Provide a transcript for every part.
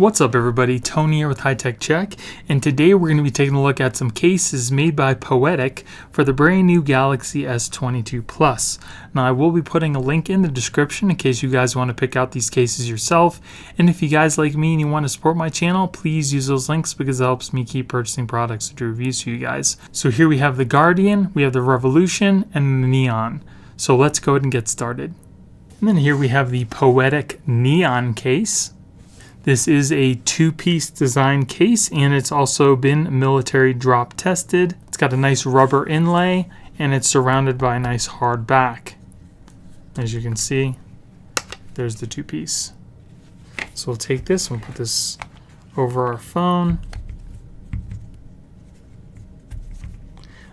What's up everybody, Tony here with High Tech Check, and today we're going to be taking a look at some cases made by Poetic for the brand new Galaxy S22 Plus. Now I will be putting a link in the description in case you guys want to pick out these cases yourself, and if you guys like me and you want to support my channel, please use those links because it helps me keep purchasing products to do reviews for you guys. So here we have the Guardian, we have the Revolution, and the Neon. So let's go ahead and get started. And then here we have the Poetic Neon case. This is a two-piece design case, and it's also been military drop tested. It's got a nice rubber inlay, and it's surrounded by a nice hard back. As you can see, there's the two-piece. So we'll take this and put this over our phone.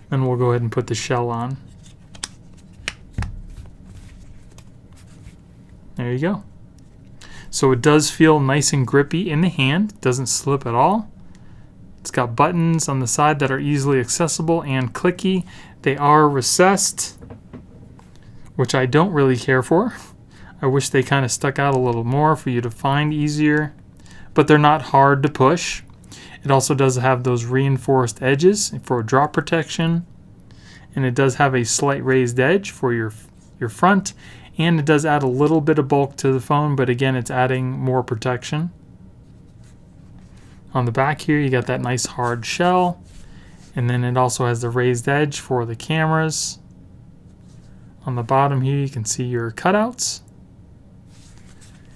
Then we'll go ahead and put the shell on. There you go. So it does feel nice and grippy in the hand. It doesn't slip at all. It's got buttons on the side that are easily accessible and clicky. They are recessed, which I don't really care for. I wish they kind of stuck out a little more for you to find easier, but they're not hard to push. It also does have those reinforced edges for drop protection, and it does have a slight raised edge for your front. And it does add a little bit of bulk to the phone, but again, it's adding more protection. On the back here, you got that nice hard shell. And then it also has the raised edge for the cameras. On the bottom here, you can see your cutouts.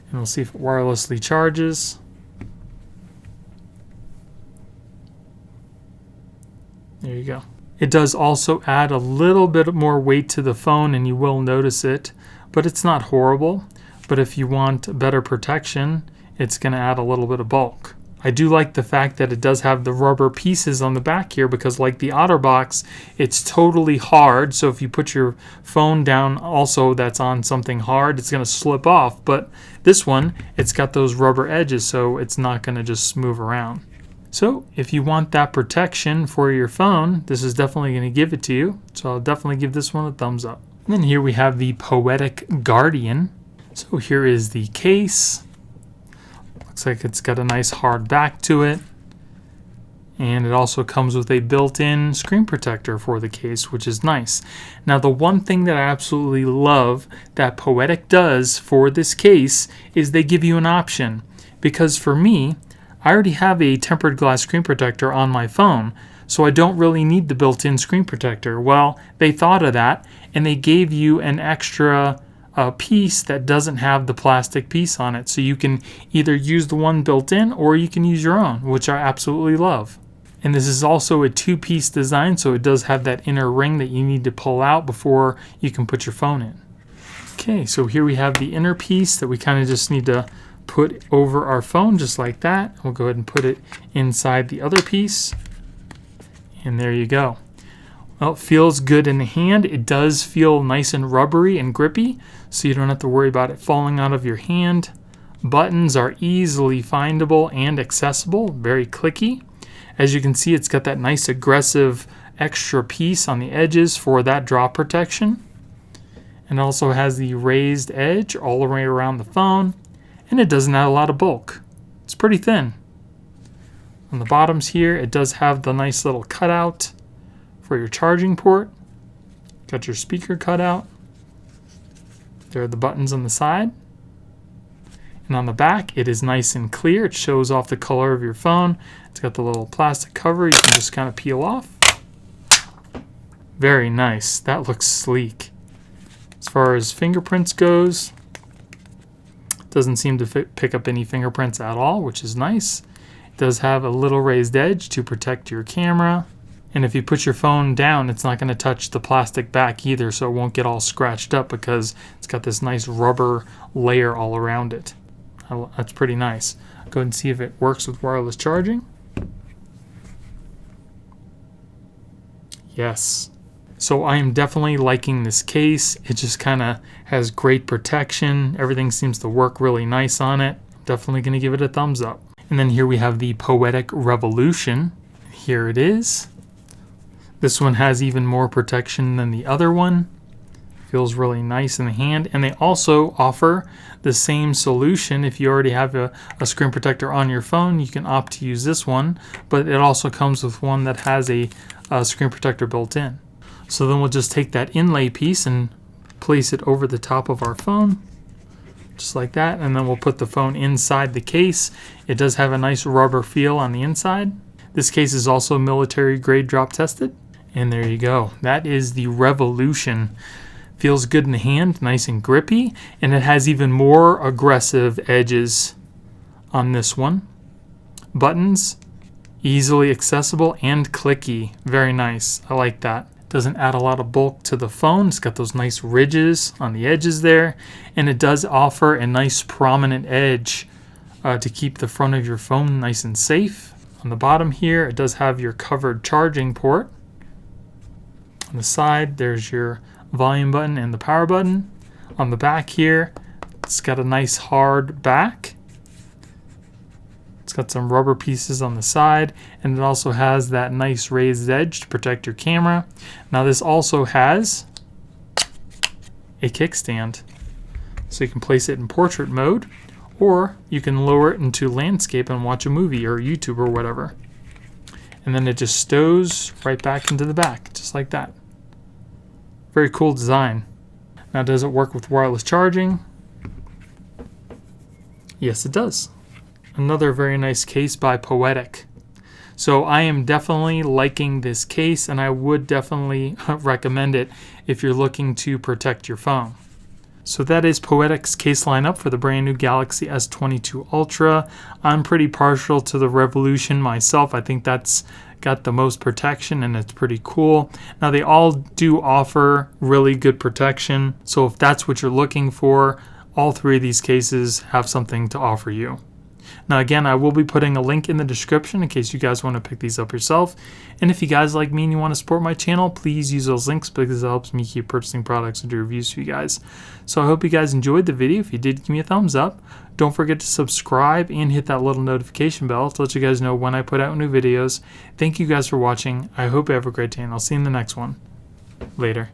And we'll see if it wirelessly charges. There you go. It does also add a little bit more weight to the phone, and you will notice it. But it's not horrible. But if you want better protection, it's going to add a little bit of bulk. I do like the fact that it does have the rubber pieces on the back here, because like the OtterBox, it's totally hard. So if you put your phone down also that's on something hard, it's going to slip off. But this one, it's got those rubber edges, so it's not going to just move around. So if you want that protection for your phone, this is definitely going to give it to you. So I'll definitely give this one a thumbs up. And then here we have the Poetic Guardian. So here is the case. Looks like it's got a nice hard back to it. And it also comes with a built-in screen protector for the case, which is nice. Now the one thing that I absolutely love that Poetic does for this case is they give you an option. Because for me, I already have a tempered glass screen protector on my phone, so I don't really need the built-in screen protector. Well, they thought of that, and they gave you an extra piece that doesn't have the plastic piece on it. So you can either use the one built in, or you can use your own, which I absolutely love. And this is also a two-piece design, so it does have that inner ring that you need to pull out before you can put your phone in. Okay, so here we have the inner piece that we kind of just need to put over our phone, just like that. We'll go ahead and put it inside the other piece. And there you go. Well, it feels good in the hand. It does feel nice and rubbery and grippy, so you don't have to worry about it falling out of your hand. Buttons are easily findable and accessible, very clicky. As you can see, it's got that nice aggressive extra piece on the edges for that drop protection. And also has the raised edge all the way around the phone, and it doesn't add a lot of bulk. It's pretty thin. On the bottoms here, it does have the nice little cutout for your charging port. Got your speaker cutout. There are the buttons on the side. And on the back, it is nice and clear. It shows off the color of your phone. It's got the little plastic cover you can just kind of peel off. Very nice. That looks sleek. As far as fingerprints goes, it doesn't seem to pick up any fingerprints at all, which is nice. It does have a little raised edge to protect your camera. And if you put your phone down, it's not going to touch the plastic back either, so it won't get all scratched up because it's got this nice rubber layer all around it. That's pretty nice. I'll go ahead and see if it works with wireless charging. Yes. So I am definitely liking this case. It just kind of has great protection. Everything seems to work really nice on it. Definitely going to give it a thumbs up. And then here we have the Poetic Revolution. Here it is. This one has even more protection than the other one. Feels really nice in the hand. And they also offer the same solution. If you already have a screen protector on your phone, you can opt to use this one, but it also comes with one that has a screen protector built in. So then we'll just take that inlay piece and place it over the top of our phone, just like that, and then we'll put the phone inside the case. It does have a nice rubber feel on the inside. This case is also military grade drop tested. And there you go. That is the Revolution. Feels good in the hand, nice and grippy, and it has even more aggressive edges on this one. Buttons, easily accessible and clicky. Very nice. I like that. Doesn't add a lot of bulk to the phone. It's got those nice ridges on the edges there, and it does offer a nice prominent edge to keep the front of your phone nice and safe. On the bottom here, it does have your covered charging port. On the side, there's your volume button and the power button. On the back here, it's got a nice hard back. It's got some rubber pieces on the side, and it also has that nice raised edge to protect your camera. Now this also has a kickstand, so you can place it in portrait mode, or you can lower it into landscape and watch a movie or YouTube or whatever. And then it just stows right back into the back, just like that. Very cool design. Now, does it work with wireless charging? Yes, it does. Another very nice case by Poetic. So I am definitely liking this case, and I would definitely recommend it if you're looking to protect your phone. So that is Poetic's case lineup for the brand new Galaxy S22 Ultra. I'm pretty partial to the Revolution myself. I think that's got the most protection, and it's pretty cool. Now they all do offer really good protection, so if that's what you're looking for, all three of these cases have something to offer you. Now again, I will be putting a link in the description in case you guys want to pick these up yourself. And if you guys like me and you want to support my channel, please use those links because it helps me keep purchasing products and do reviews for you guys. So I hope you guys enjoyed the video. If you did, give me a thumbs up. Don't forget to subscribe and hit that little notification bell to let you guys know when I put out new videos. Thank you guys for watching. I hope you have a great day, and I'll see you in the next one. Later.